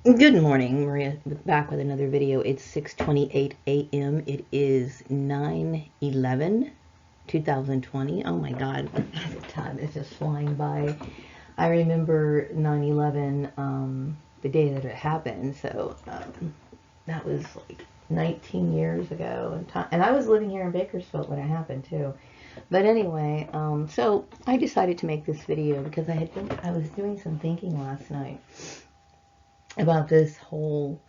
Good morning, Maria. Back with another video. It's 6:28 a.m. It is 9/11, 2020. Oh my God, the time is just flying by. I remember 9/11, the day that it happened. That was like 19 years ago, and I was living here in Bakersfield when it happened too. But anyway, so I decided to make this video because I was doing some thinking last night about this whole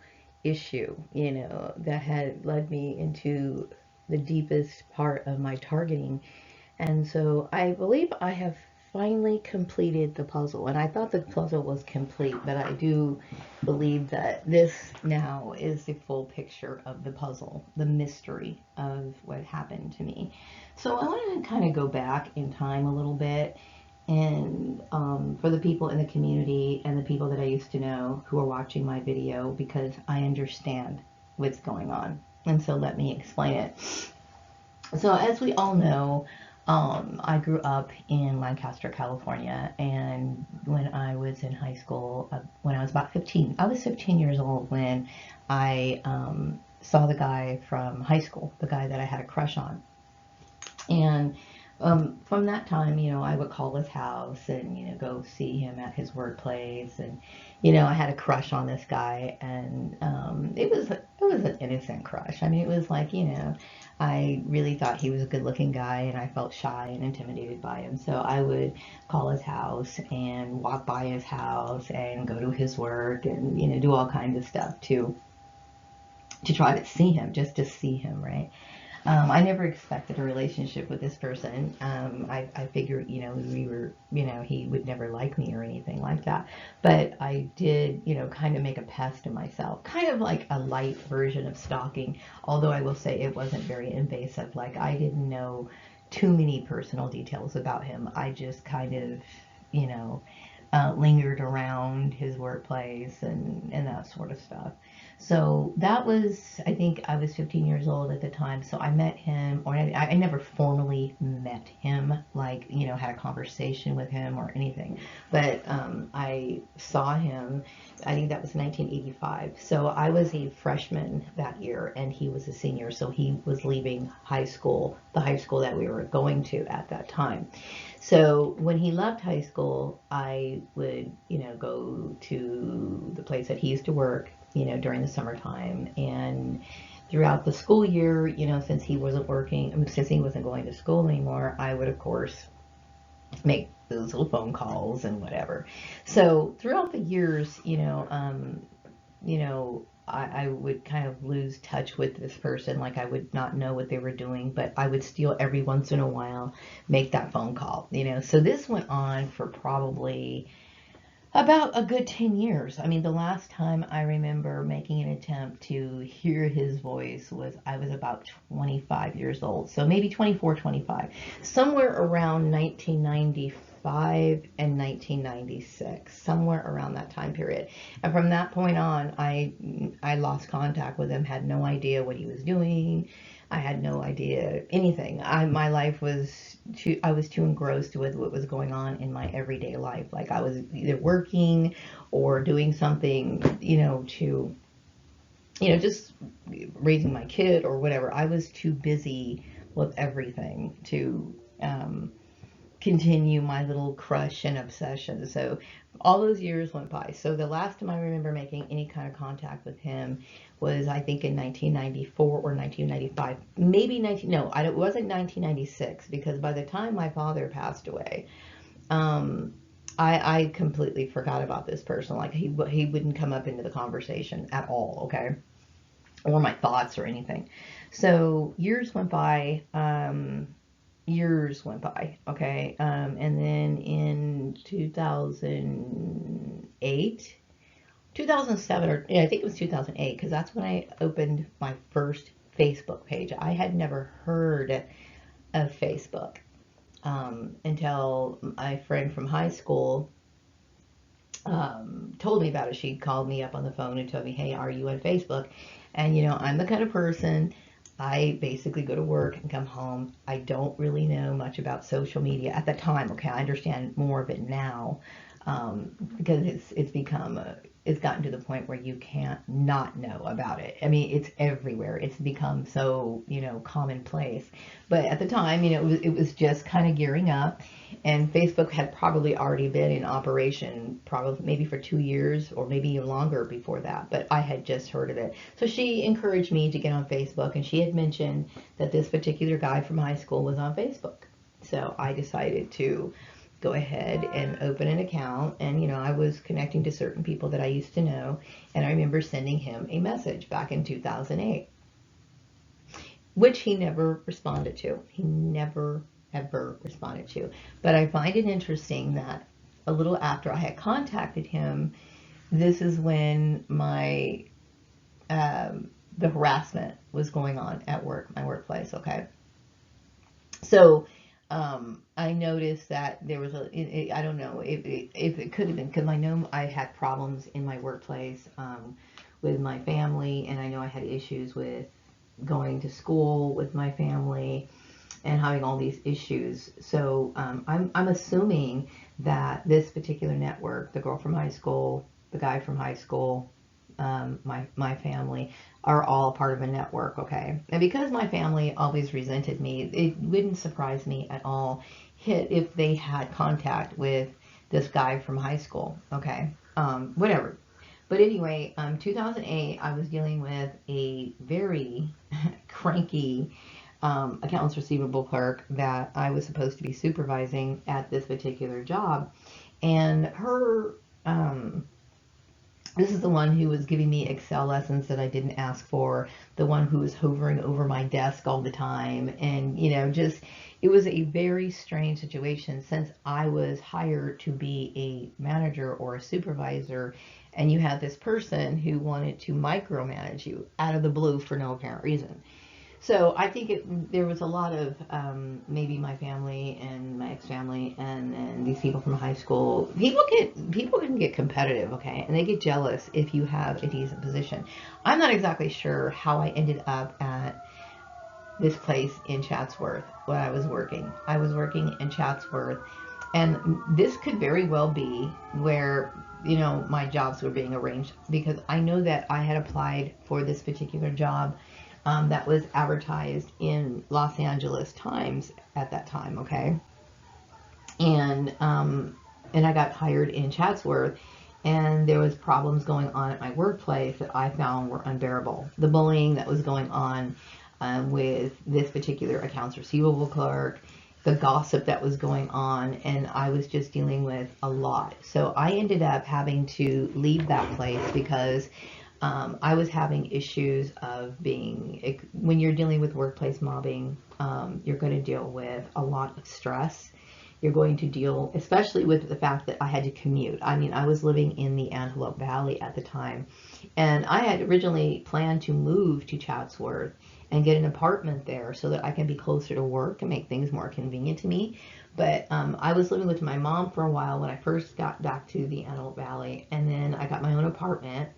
issue, that had led me into the deepest part of my targeting. And so I believe I have finally completed the puzzle. And I thought the puzzle was complete, but I do believe that this now is the full picture of the puzzle, the mystery of what happened to me. So I want to kind of go back in time a little bit and for the people in the community and the people that I used to know who are watching my video, because I understand what's going on. And so let me explain it. So as we all know, I grew up in Lancaster, California, and when I was in high school, when I was about 15, I was 15 years old when I saw the guy from high school, the guy that I had a crush on. And from that time, I would call his house and, go see him at his workplace. And, I had a crush on this guy, and it was an innocent crush. I mean, it was like, I really thought he was a good looking guy, and I felt shy and intimidated by him. So I would call his house and walk by his house and go to his work and, do all kinds of stuff to try to see him, just to see him, right? I never expected a relationship with this person. I figured, he would never like me or anything like that. But I did, kind of make a pest of myself, kind of like a light version of stalking. Although I will say it wasn't very invasive. Like, I didn't know too many personal details about him. I just kind of, you know, lingered around his workplace and that sort of stuff. So that was, I think I was 15 years old at the time. So I met him, or I never formally met him, like, had a conversation with him or anything. But I saw him, I think that was 1985. So I was a freshman that year, and he was a senior. So he was leaving high school, the high school that we were going to at that time. So when he left high school, I would, go to the place that he used to work, during the summertime. And throughout the school year, since he wasn't working, since he wasn't going to school anymore, I would, of course, make those little phone calls and whatever. So throughout the years, I would kind of lose touch with this person. Like, I would not know what they were doing, but I would still every once in a while make that phone call. So this went on for probably about a good 10 years. I mean, the last time I remember making an attempt to hear his voice was I was about 25 years old. So maybe 24, 25. Somewhere around 1995 and 1996. Somewhere around that time period. And from that point on, I lost contact with him, had no idea what he was doing. I had no idea anything. My life was I was too engrossed with what was going on in my everyday life. Like, I was either working or doing something, just raising my kid or whatever. I was too busy with everything to continue my little crush and obsession. So all those years went by. So the last time I remember making any kind of contact with him was, I think, in 1994 or 1995. Maybe 19, no, it wasn't 1996, because by the time my father passed away, um, I completely forgot about this person. Like, he wouldn't come up into the conversation at all, okay? Or my thoughts or anything. So years went by, okay? And then in 2008, 2007, or yeah, I think it was 2008, because that's when I opened my first Facebook page. I had never heard of Facebook until my friend from high school told me about it. She called me up on the phone and told me, hey, are you on Facebook? And, I'm the kind of person, I basically go to work and come home. I don't really know much about social media at the time. Okay, I understand more of it now. because it's gotten to the point where you can't not know about it. I mean, it's everywhere. It's become so, commonplace. But at the time, it was just kind of gearing up, and Facebook had probably already been in operation, probably maybe for 2 years or maybe even longer before that. But I had just heard of it. So she encouraged me to get on Facebook, and she had mentioned that this particular guy from high school was on Facebook. So I decided to go ahead and open an account, and I was connecting to certain people that I used to know, and I remember sending him a message back in 2008, which he never responded to. He never ever responded to. But I find it interesting that a little after I had contacted him, this is when the harassment was going on at work, my workplace. Okay, so I noticed that there was I don't know if it could have been because I know I had problems in my workplace with my family, and I know I had issues with going to school with my family and having all these issues. So I'm assuming that this particular network, the girl from high school, the guy from high school, my family, are all part of a network, okay? And because my family always resented me, it wouldn't surprise me at all if they had contact with this guy from high school, okay? Whatever. But anyway, 2008, I was dealing with a very cranky accounts receivable clerk that I was supposed to be supervising at this particular job. And her, this is the one who was giving me Excel lessons that I didn't ask for, the one who was hovering over my desk all the time. And, just, it was a very strange situation since I was hired to be a manager or a supervisor, and you had this person who wanted to micromanage you out of the blue for no apparent reason. So I think there was a lot of maybe my family and my ex-family and these people from high school. People can get competitive, okay, and they get jealous if you have a decent position. I'm not exactly sure how I ended up at this place in Chatsworth where I was working. I was working in Chatsworth, and this could very well be where my jobs were being arranged, because I know that I had applied for this particular job. That was advertised in Los Angeles Times at that time, okay? And I got hired in Chatsworth, and there was problems going on at my workplace that I found were unbearable. The bullying that was going on with this particular accounts receivable clerk, the gossip that was going on, and I was just dealing with a lot. So I ended up having to leave that place because I was having issues of when you're dealing with workplace mobbing, you're going to deal with a lot of stress. You're going to deal, especially with the fact that I had to commute. I mean, I was living in the Antelope Valley at the time, and I had originally planned to move to Chatsworth and get an apartment there so that I can be closer to work and make things more convenient to me. But I was living with my mom for a while when I first got back to the Antelope Valley, and then I got my own apartment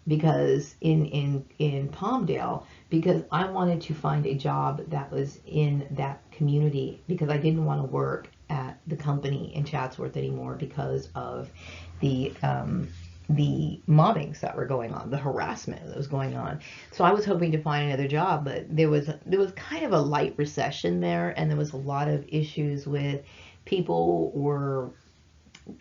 because in Palmdale, because I wanted to find a job that was in that community, because I didn't want to work at the company in Chatsworth anymore because of the mobbings that were going on, the harassment that was going on. So I was hoping to find another job, but there was kind of a light recession there, and there was a lot of issues with people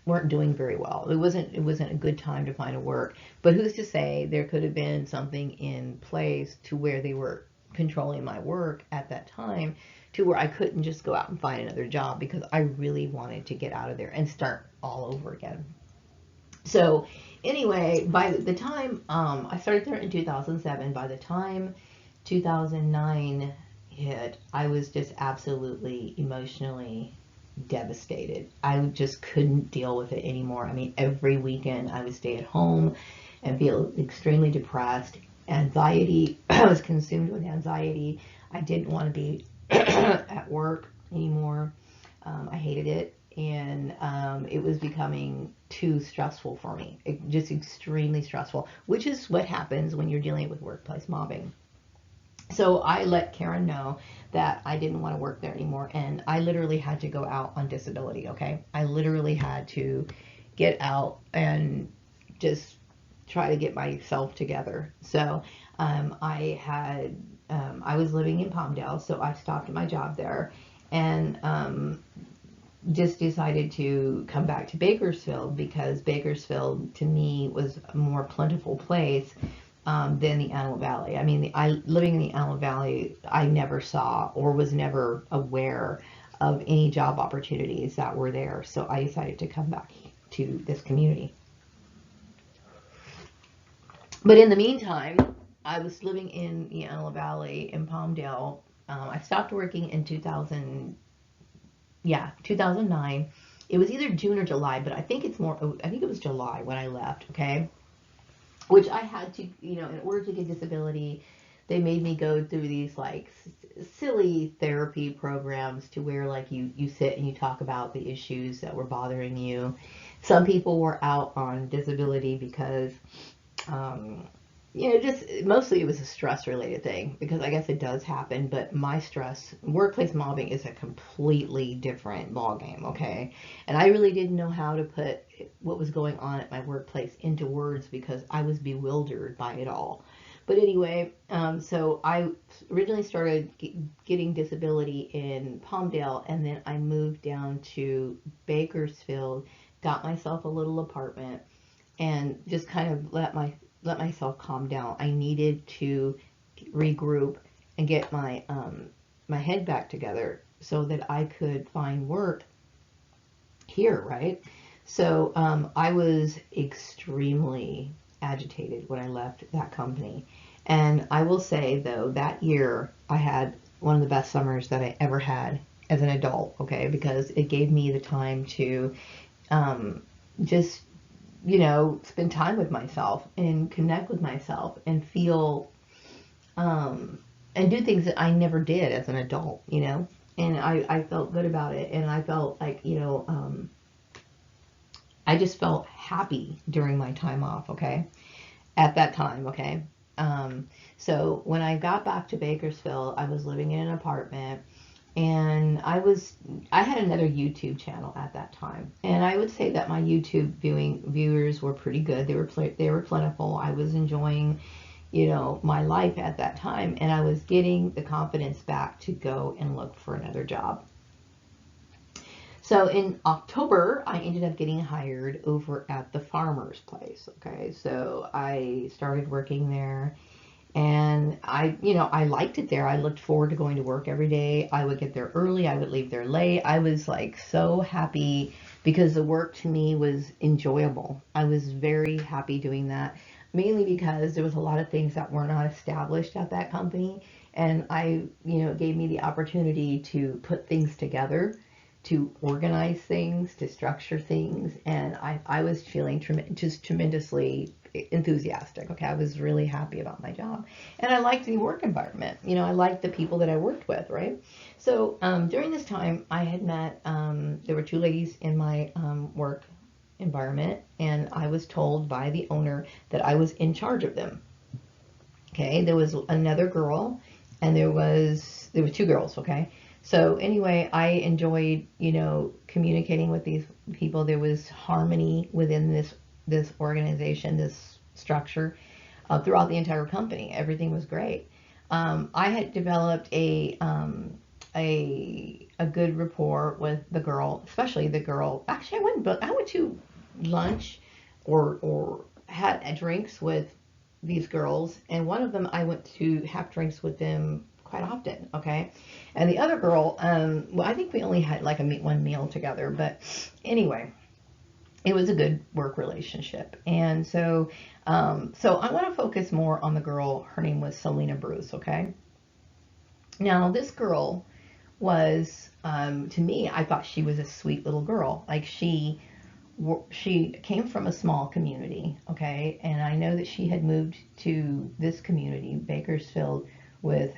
weren't doing very well. It wasn't a good time to find a work. But who's to say there could have been something in place to where they were controlling my work at that time, to where I couldn't just go out and find another job, because I really wanted to get out of there and start all over again. So anyway, by the time I started there in 2007, by the time 2009 hit, I was just absolutely emotionally devastated. I just couldn't deal with it anymore. I mean, every weekend I would stay at home and feel extremely depressed. Anxiety, I was consumed with anxiety. I didn't want to be at work anymore. I hated it, and it was becoming too stressful for me. Just extremely stressful, which is what happens when you're dealing with workplace mobbing. So I let Karen know that I didn't want to work there anymore, and I literally had to go out on disability, okay? I literally had to get out and just try to get myself together. So I was living in Palmdale, so I stopped at my job there, and just decided to come back to Bakersfield, because Bakersfield to me was a more plentiful place than the Antelope Valley. I mean, living in the Antelope Valley, I never saw or was never aware of any job opportunities that were there. So I decided to come back to this community. But in the meantime, I was living in the Antelope Valley in Palmdale. I stopped working in 2009. It was either June or July, but I think it was July when I left, okay? Which I had to, in order to get disability, they made me go through these like silly therapy programs to where like you sit and you talk about the issues that were bothering you. Some people were out on disability because just mostly it was a stress related thing, because I guess it does happen, but my workplace mobbing is a completely different ballgame, okay? And I really didn't know how to put what was going on at my workplace into words, because I was bewildered by it all. But anyway, so I originally started getting disability in Palmdale, and then I moved down to Bakersfield, got myself a little apartment, and just kind of let myself calm down. I needed to regroup and get my my head back together so that I could find work here, right? So I was extremely agitated when I left that company. And I will say, though, that year I had one of the best summers that I ever had as an adult, okay? Because it gave me the time to just spend time with myself and connect with myself and feel, and do things that I never did as an adult, and I felt good about it. And I felt like, I just felt happy during my time off, okay, at that time, okay. So when I got back to Bakersfield, I was living in an apartment, and I had another YouTube channel at that time, and I would say that my YouTube viewers were pretty good. They were plentiful. I was enjoying, my life at that time, and I was getting the confidence back to go and look for another job. So in October, I ended up getting hired over at the Farmer's Place. Okay, so I started working there. And I liked it there. I looked forward to going to work every day. I would get there early. I would leave there late. I was like so happy because the work to me was enjoyable. I was very happy doing that, mainly because there was a lot of things that were not established at that company. And it gave me the opportunity to put things together, to organize things, to structure things. And I was feeling just tremendously enthusiastic. Okay, I was really happy about my job, and I liked the work environment. I liked the people that I worked with, right? So during this time, I had met, there were two ladies in my work environment, and I was told by the owner that I was in charge of them. Okay, there was another girl, and there were two girls. Okay, so anyway, I enjoyed communicating with these people. There was harmony within this organization, this structure, throughout the entire company. Everything was great. I had developed a good rapport with the girl, especially the girl. Actually, I went to lunch or had drinks with these girls, and one of them I went to have drinks with them quite often. Okay, and the other girl, well, I think we only had like one meal together, but anyway, it was a good work relationship. And so I want to focus more on the girl. Her name was Selena Bruce. Okay, now this girl was, to me, I thought she was a sweet little girl. Like she came from a small community, okay, and I know that she had moved to this community, Bakersfield, with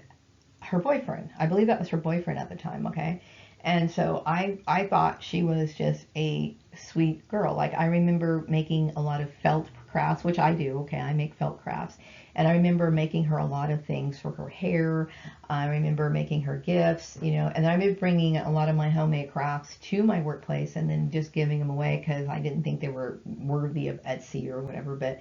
her boyfriend. I believe that was her boyfriend at the time, okay. And so I thought she was just a sweet girl. Like, I remember making a lot of felt crafts, which I do. Okay, I make felt crafts. And I remember making her a lot of things for her hair. I remember making her gifts, you know, and I remember bringing a lot of my homemade crafts to my workplace and then just giving them away because I didn't think they were worthy of Etsy or whatever. But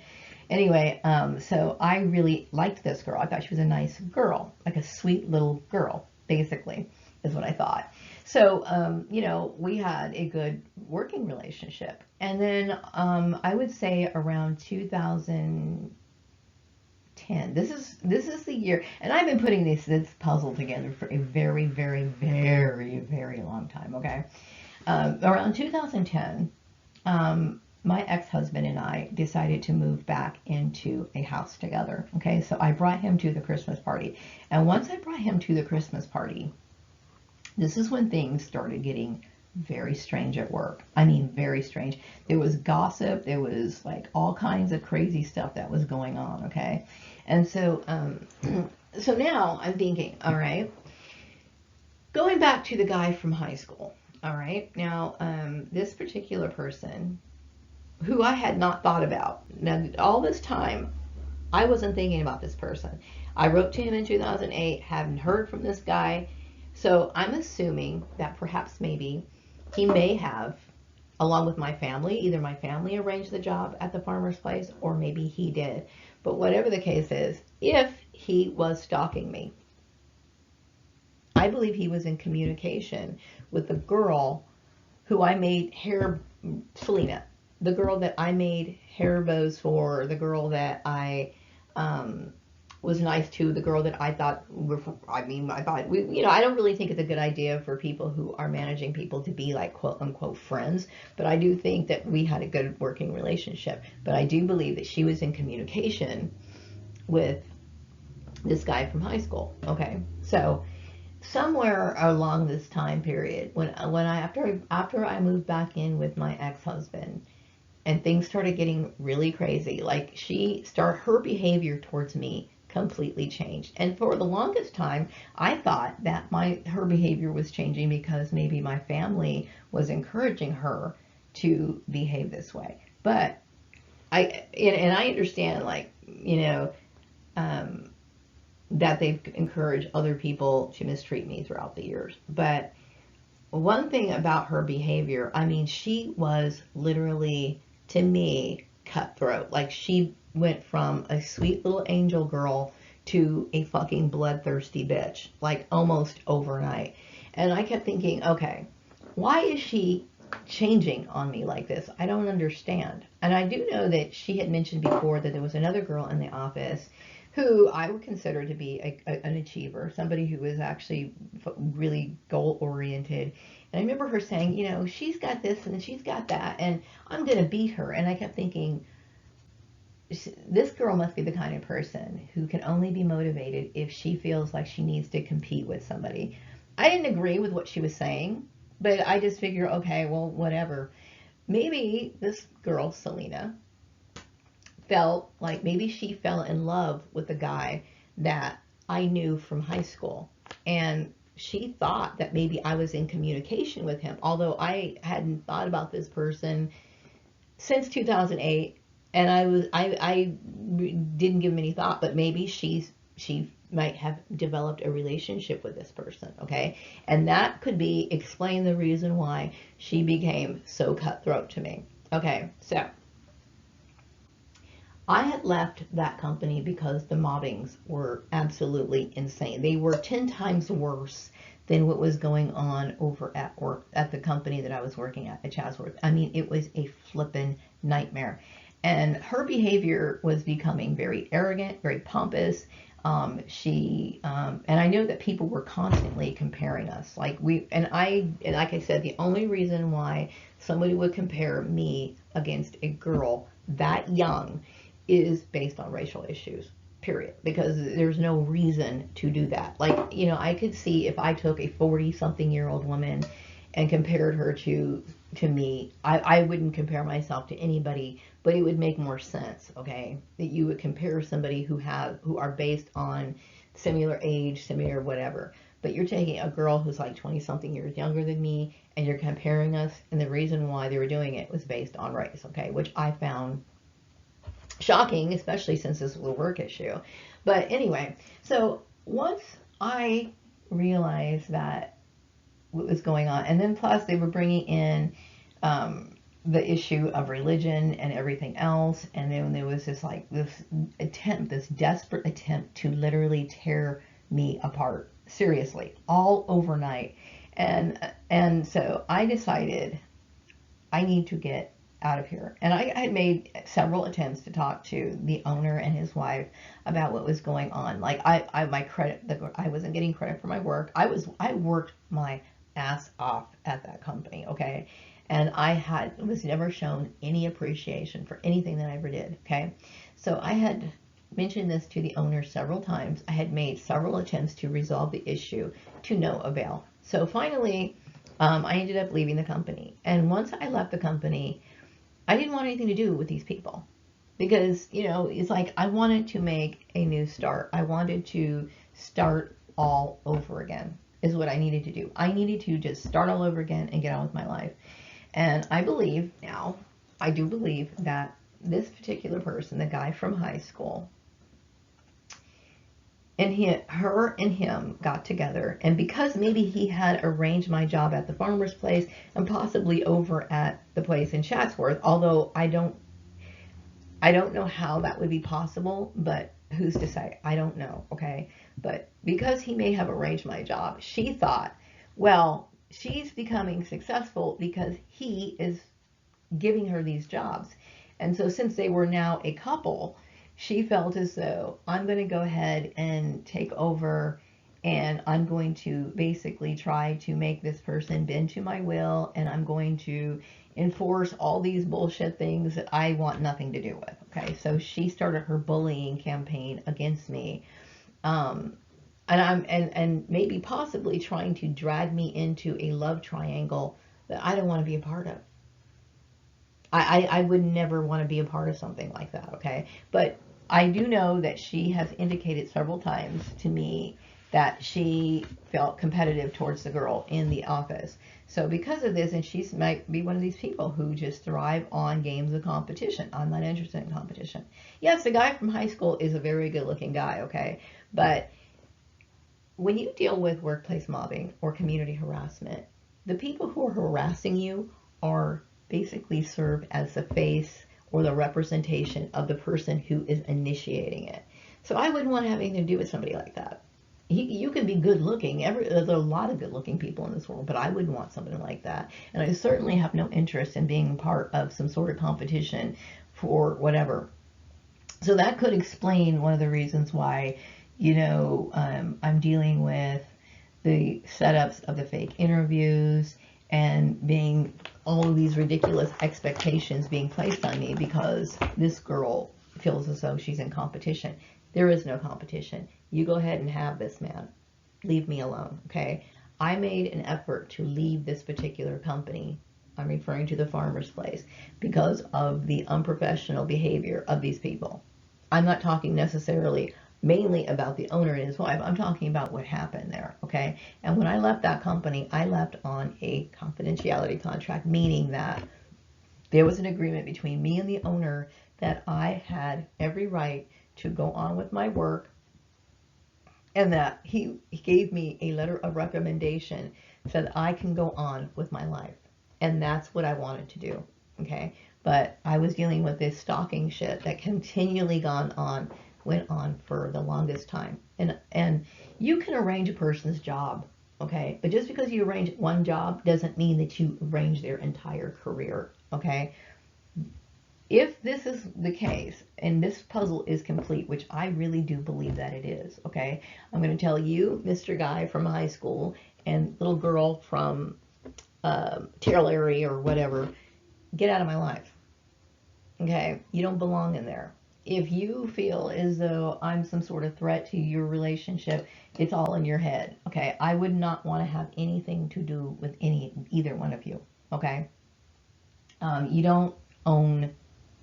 anyway, so I really liked this girl. I thought she was a nice girl, like a sweet little girl, basically, is what I thought. So, you know, we had a good working relationship. And then I would say around 2010. This is the year, and I've been putting this puzzle together for a very, very, very, very long time. Okay, around 2010, my ex-husband and I decided to move back into a house together. Okay, so I brought him to the Christmas party, and once I brought him to the Christmas party, this is when things started getting very strange at work. I mean, very strange. There was gossip. There was like all kinds of crazy stuff that was going on. Okay. And so, so now I'm thinking, all right, going back to the guy from high school. All right. Now, this particular person who I had not thought about. Now, all this time, I wasn't thinking about this person. I wrote to him in 2008, haven't heard from this guy. So I'm assuming that perhaps maybe he may have, along with my family, either my family arranged the job at the farmer's place or maybe he did. But whatever the case is, if he was stalking me, I believe he was in communication with the girl who I made hair, Selena, the girl that I made hair bows for, the girl that I was nice to, the girl that I thought I thought you know, I don't really think it's a good idea for people who are managing people to be like quote unquote friends, but I do think that we had a good working relationship. But I do believe that she was in communication with this guy from high school. Okay, so somewhere along this time period, when I after I moved back in with my ex-husband, and things started getting really crazy, like her behavior towards me completely changed. And for the longest time, I thought that her behavior was changing because maybe my family was encouraging her to behave this way. But and I understand, like, you know, that they've encouraged other people to mistreat me throughout the years. But one thing about her behavior, I mean, she was literally, to me, cutthroat. Like, she went from a sweet little angel girl to a fucking bloodthirsty bitch, like almost overnight. And I kept thinking, okay, why is she changing on me like this? I don't understand. And I do know that she had mentioned before that there was another girl in the office who I would consider to be an achiever, somebody who was actually really goal oriented. And I remember her saying, you know, she's got this and she's got that, and I'm going to beat her. And I kept thinking, this girl must be the kind of person who can only be motivated if she feels like she needs to compete with somebody. I didn't agree with what she was saying, but I just figure, okay, well, whatever. Maybe this girl, Selena, felt like maybe she fell in love with a guy that I knew from high school. And she thought that maybe I was in communication with him, although I hadn't thought about this person since 2008. And I didn't give him any thought, but maybe she might have developed a relationship with this person, okay? And that could explain the reason why she became so cutthroat to me. Okay, so I had left that company because the mobbings were absolutely insane. They were 10 times worse than what was going on over at work at the company that I was working at Chatsworth. I mean, it was a flippin' nightmare. And her behavior was becoming very arrogant, very pompous. And I know that people were constantly comparing us. Like like I said, the only reason why somebody would compare me against a girl that young is based on racial issues, period. Because there's no reason to do that. Like, you know, I could see if I took a 40-something-year-old woman and compared her to me, I wouldn't compare myself to anybody, but it would make more sense, okay, that you would compare somebody who are based on similar age, similar whatever. but you're taking a girl who's like 20 something years younger than me and you're comparing us, and the reason why they were doing it was based on race, okay, which I found shocking, especially since this was a work issue. But anyway, so once I realized that what was going on, and then plus they were bringing in the issue of religion and everything else, and then there was this like this desperate attempt to literally tear me apart, seriously, all overnight. And so I decided I need to get out of here. And I had made several attempts to talk to the owner and his wife about what was going on. Like I wasn't getting credit for my work. I worked my ass off at that company, okay? And I was never shown any appreciation for anything that I ever did, okay? So I had mentioned this to the owner several times. I had made several attempts to resolve the issue to no avail. So finally, I ended up leaving the company. And once I left the company, I didn't want anything to do with these people because, you know, it's like I wanted to make a new start. I wanted to start all over again is what I needed to do. I needed to just start all over again and get on with my life. And I believe now, I do believe that this particular person, the guy from high school, and her and him got together, and because maybe he had arranged my job at the farmer's place and possibly over at the place in Chatsworth, although I don't know how that would be possible, but who's to say? I don't know, okay? But because he may have arranged my job, she thought, well, she's becoming successful because he is giving her these jobs. And so since they were now a couple, she felt as though I'm going to go ahead and take over, and I'm going to basically try to make this person bend to my will, and I'm going to enforce all these bullshit things that I want nothing to do with. Okay, so she started her bullying campaign against me, and maybe possibly trying to drag me into a love triangle that I don't want to be a part of. I would never want to be a part of something like that, okay? But I do know that she has indicated several times to me that she felt competitive towards the girl in the office. So because of this, and she might be one of these people who just thrive on games of competition. I'm not interested in competition. Yes, the guy from high school is a very good looking guy, okay? But when you deal with workplace mobbing or community harassment, the people who are harassing you are basically serve as the face or the representation of the person who is initiating it. So I wouldn't want to have anything to do with somebody like that. You can be good looking. There's a lot of good looking people in this world, but I wouldn't want somebody like that. And I certainly have no interest in being part of some sort of competition for whatever. So that could explain one of the reasons why, you know, I'm dealing with the setups of the fake interviews and being all of these ridiculous expectations being placed on me because this girl feels as though she's in competition. There is no competition. You go ahead and have this, man. Leave me alone, okay? I made an effort to leave this particular company. I'm referring to the farmer's place because of the unprofessional behavior of these people. I'm not talking necessarily mainly about the owner and his wife. I'm talking about what happened there, okay? And when I left that company, I left on a confidentiality contract, meaning that there was an agreement between me and the owner that I had every right to go on with my work, and that he gave me a letter of recommendation so that I can go on with my life. And that's what I wanted to do, okay? But I was dealing with this stalking shit that continually went on for the longest time. And you can arrange a person's job, okay? But just because you arrange one job doesn't mean that you arrange their entire career, okay? If this is the case, and this puzzle is complete, which I really do believe that it is, okay? I'm going to tell you, Mr. Guy from high school, and little girl from Tulare or whatever, get out of my life, okay? You don't belong in there. If you feel as though I'm some sort of threat to your relationship, it's all in your head, okay? I would not want to have anything to do with either one of you, okay? You don't own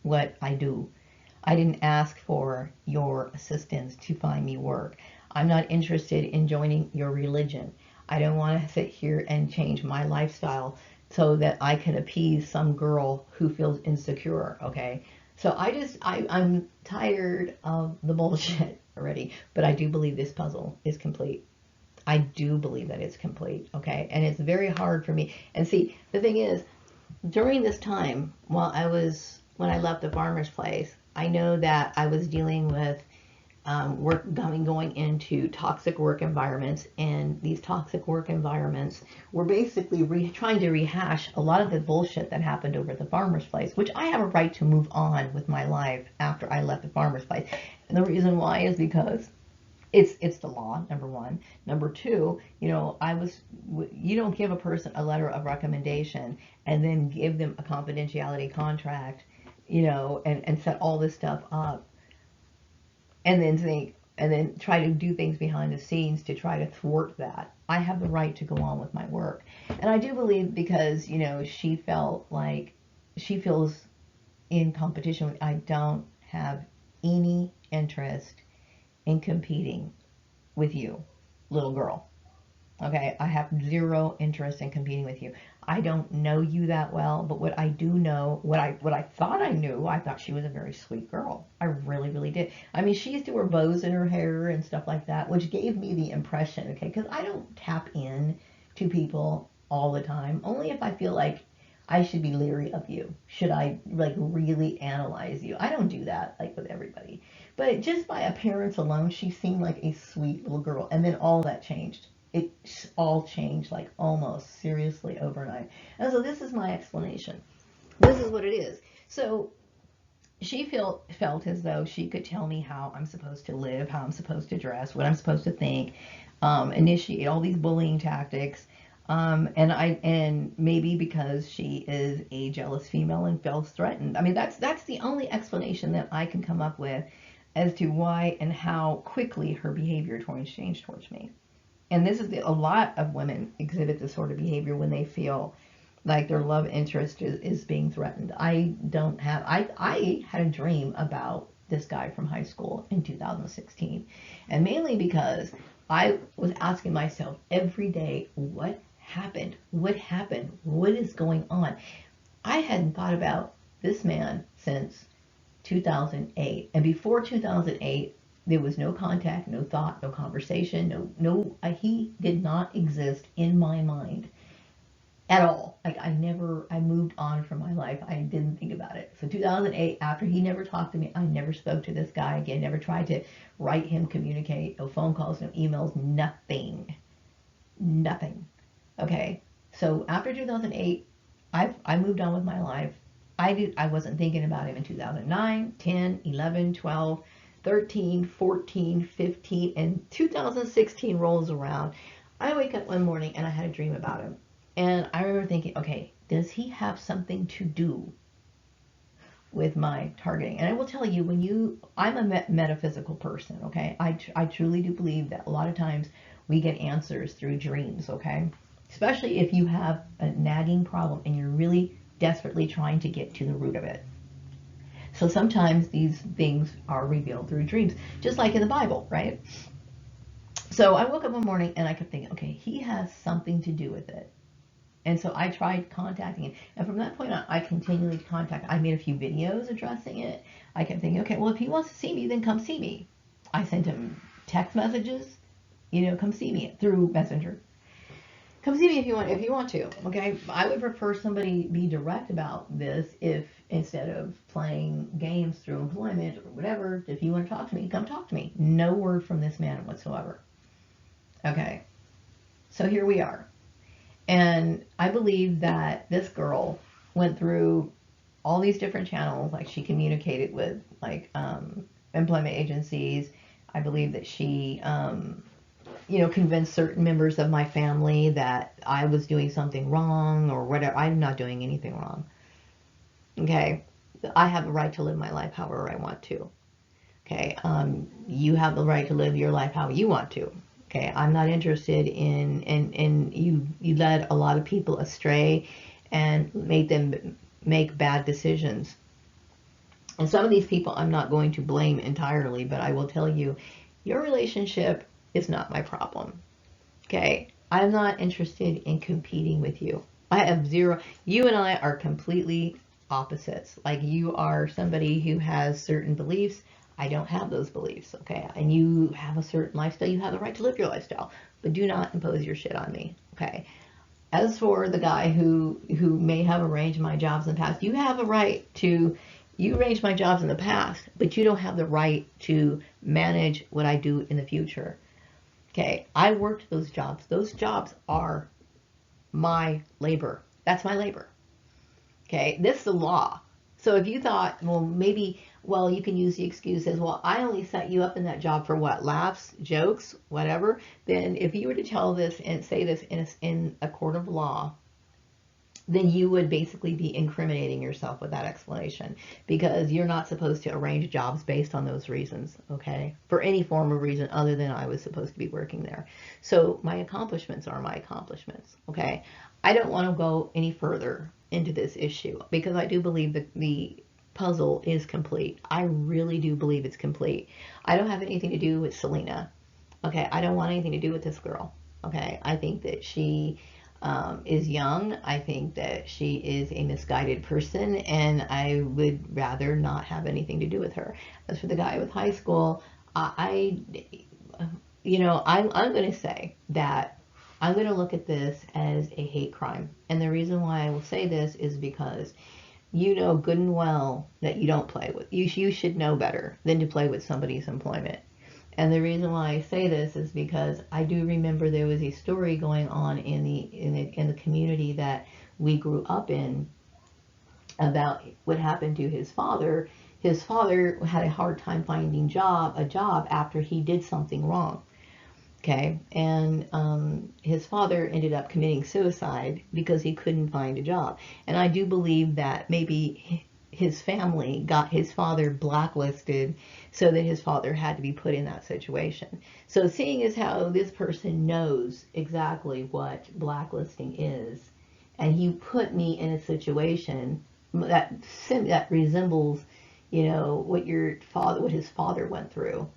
what I do. I didn't ask for your assistance to find me work. I'm not interested in joining your religion. I don't want to sit here and change my lifestyle so that I can appease some girl who feels insecure, okay? So I'm tired of the bullshit already, but I do believe this puzzle is complete. I do believe that it's complete, okay? And it's very hard for me. And see, the thing is, during this time, when I left the farmer's place, I know that I was dealing with going into toxic work environments, and these toxic work environments were basically trying to rehash a lot of the bullshit that happened over at the farmer's place, which I have a right to move on with my life after I left the farmer's place. And the reason why is because it's the law, number one. Number two, you don't give a person a letter of recommendation and then give them a confidentiality contract, and set all this stuff up and then try to do things behind the scenes to try to thwart that. I have the right to go on with my work. And I do believe because, she felt like she feels in competition. I don't have any interest in competing with you, little girl. Okay, I have zero interest in competing with you. I don't know you that well, but what I do know, what I thought I knew, I thought she was a very sweet girl. I really, really did. I mean, she used to wear bows in her hair and stuff like that, which gave me the impression, okay, because I don't tap in to people all the time, only if I feel like I should be leery of you. Should I like really analyze you? I don't do that like with everybody. But just by appearance alone, she seemed like a sweet little girl. And then all that changed. It all changed like almost seriously overnight. And so this is my explanation. This is what it is. So she felt as though she could tell me how I'm supposed to live, how I'm supposed to dress, what I'm supposed to think, initiate all these bullying tactics. And maybe because she is a jealous female and feels threatened. I mean, that's the only explanation that I can come up with as to why and how quickly her behavior changed towards me. And this is a lot of women exhibit this sort of behavior when they feel like their love interest is being threatened. I had a dream about this guy from high school in 2016, and mainly because I was asking myself every day, what happened? What happened? What is going on? I hadn't thought about this man since 2008, and before 2008 there was no contact, no thought, no conversation, he did not exist in my mind at all. Like I moved on from my life. I didn't think about it. So 2008, after he never talked to me, I never spoke to this guy again, never tried to write him, communicate, no phone calls, no emails, nothing. Nothing. Okay. So after 2008, I moved on with my life. I wasn't thinking about him in 2009, 10, 11, 12, 13, 14, 15, and 2016 rolls around. I wake up one morning and I had a dream about him. And I remember thinking, okay, does he have something to do with my targeting? And I will tell you, I'm a metaphysical person, okay? I truly do believe that a lot of times we get answers through dreams, okay? Especially if you have a nagging problem and you're really desperately trying to get to the root of it. So sometimes these things are revealed through dreams, just like in the Bible, right? So I woke up one morning and I kept thinking, okay, he has something to do with it. And so I tried contacting him. And from that point on, I continually contact. I made a few videos addressing it. I kept thinking, okay, well, if he wants to see me, then come see me. I sent him text messages, come see me through Messenger. Come see me if you want to, okay? I would prefer somebody be direct about this if instead of playing games through employment or whatever, if you want to talk to me, come talk to me. No word from this man whatsoever. Okay, so here we are. And I believe that this girl went through all these different channels, like she communicated with like employment agencies. I believe that she convince certain members of my family that I was doing something wrong or whatever. I'm not doing anything wrong. Okay. I have the right to live my life however I want to. Okay. You have the right to live your life how you want to. Okay. I'm not interested in you led a lot of people astray and made them make bad decisions. And some of these people I'm not going to blame entirely, but I will tell you, your relationship is not my problem. Okay? I'm not interested in competing with you. I have zero. You and I are completely opposites. Like, you are somebody who has certain beliefs. I don't have those beliefs, okay? And you have a certain lifestyle. You have the right to live your lifestyle, but do not impose your shit on me, okay? As for the guy who may have arranged my jobs in the past, you have a right to, you arranged my jobs in the past, but you don't have the right to manage what I do in the future. Okay, I worked those jobs. Those jobs are my labor. That's my labor. Okay, this is the law. So if you thought, well, maybe, well, you can use the excuse as, well, I only set you up in that job for what, laughs, jokes, whatever, then if you were to tell this and say this in a court of law, then you would basically be incriminating yourself with that explanation, because you're not supposed to arrange jobs based on those reasons, okay? For any form of reason other than I was supposed to be working there. So my accomplishments are my accomplishments, okay? I don't want to go any further into this issue because I do believe that the puzzle is complete. I really do believe it's complete. I don't have anything to do with Selena, okay? I don't want anything to do with this girl, okay? I think that she is young. I think that she is a misguided person, and I would rather not have anything to do with her. As for the guy with high school, you know, I'm going to say that I'm going to look at this as a hate crime. And the reason why I will say this is because you know good and well that you don't play with, you should know better than to play with somebody's employment. And the reason why I say this is because I do remember there was a story going on in the community that we grew up in about what happened to his father. His father had a hard time finding a job after he did something wrong. Okay, and his father ended up committing suicide because he couldn't find a job. And I do believe that maybe his family got his father blacklisted so that his father had to be put in that situation. So seeing as how this person knows exactly what blacklisting is, and he put me in a situation that resembles, you know, what his father went through,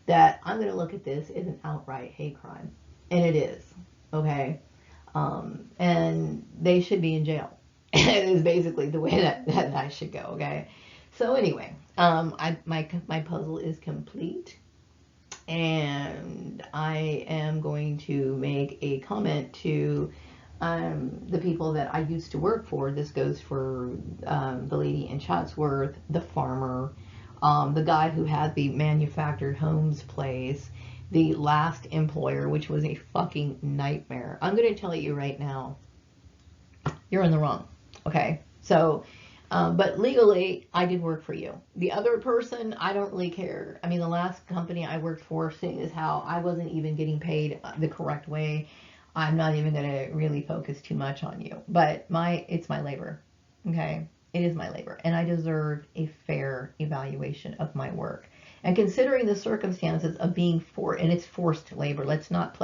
that I'm going to look at this as an outright hate crime. And it is, okay? And they should be in jail. It is basically the way that should go, okay? So anyway, my puzzle is complete, and I am going to make a comment to the people that I used to work for. This goes for the lady in Chatsworth, the farmer, the guy who had the manufactured homes place, the last employer, which was a fucking nightmare. I'm going to tell you right now, you're in the wrong. Okay, so, but legally, I did work for you. The other person, I don't really care. I mean, the last company I worked for, seeing as how I wasn't even getting paid the correct way, I'm not even going to really focus too much on you. But it's my labor, okay? It is my labor, and I deserve a fair evaluation of my work. And considering the circumstances of being and it's forced labor, let's not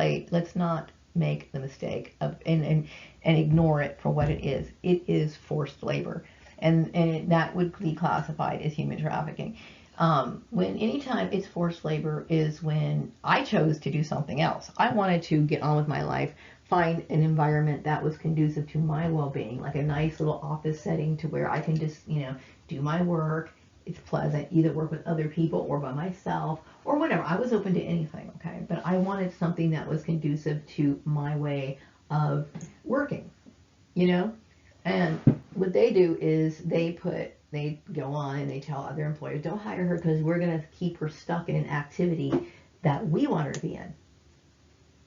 make the mistake of and ignore it for what it is. It is forced labor, and that would be classified as human trafficking. Anytime it's forced labor is when I chose to do something else. I wanted to get on with my life, find an environment that was conducive to my well-being, like a nice little office setting to where I can just, you know, do my work. It's pleasant, either work with other people or by myself or whatever. I was open to anything, okay? But I wanted something that was conducive to my way of working, you know? And what they do is they go on and they tell other employers, don't hire her because we're going to keep her stuck in an activity that we want her to be in.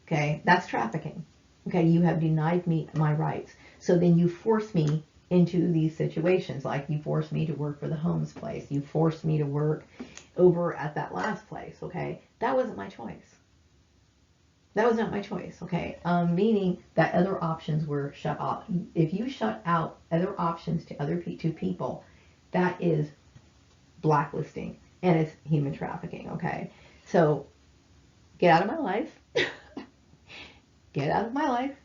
Okay? That's trafficking. Okay? You have denied me my rights. So then you force me into these situations, like you forced me to work for the homes place. You forced me to work over at that last place, okay? That wasn't my choice. That was not my choice, okay? Meaning that other options were shut off. If you shut out other options to people, that is blacklisting, and it's human trafficking, okay? So get out of my life. Get out of my life.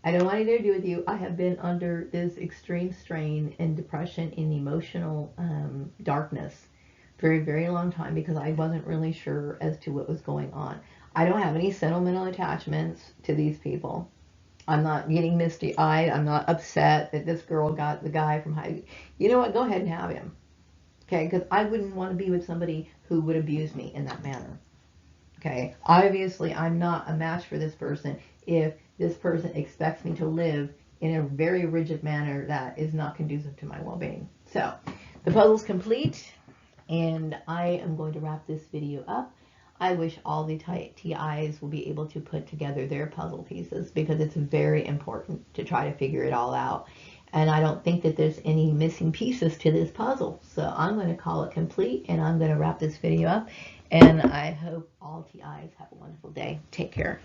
I don't want anything to do with you. I have been under this extreme strain and depression and emotional darkness for a very long time because I wasn't really sure as to what was going on. I don't have any sentimental attachments to these people. I'm not getting misty-eyed. I'm not upset that this girl got the guy from high. You know what? Go ahead and have him. Okay, because I wouldn't want to be with somebody who would abuse me in that manner. Okay, obviously I'm not a match for this person if this person expects me to live in a very rigid manner that is not conducive to my well-being. So the puzzle's complete, and I am going to wrap this video up. I wish all the TIs will be able to put together their puzzle pieces, because it's very important to try to figure it all out. And I don't think that there's any missing pieces to this puzzle. So I'm going to call it complete, and I'm going to wrap this video up. And I hope all TIs have a wonderful day. Take care.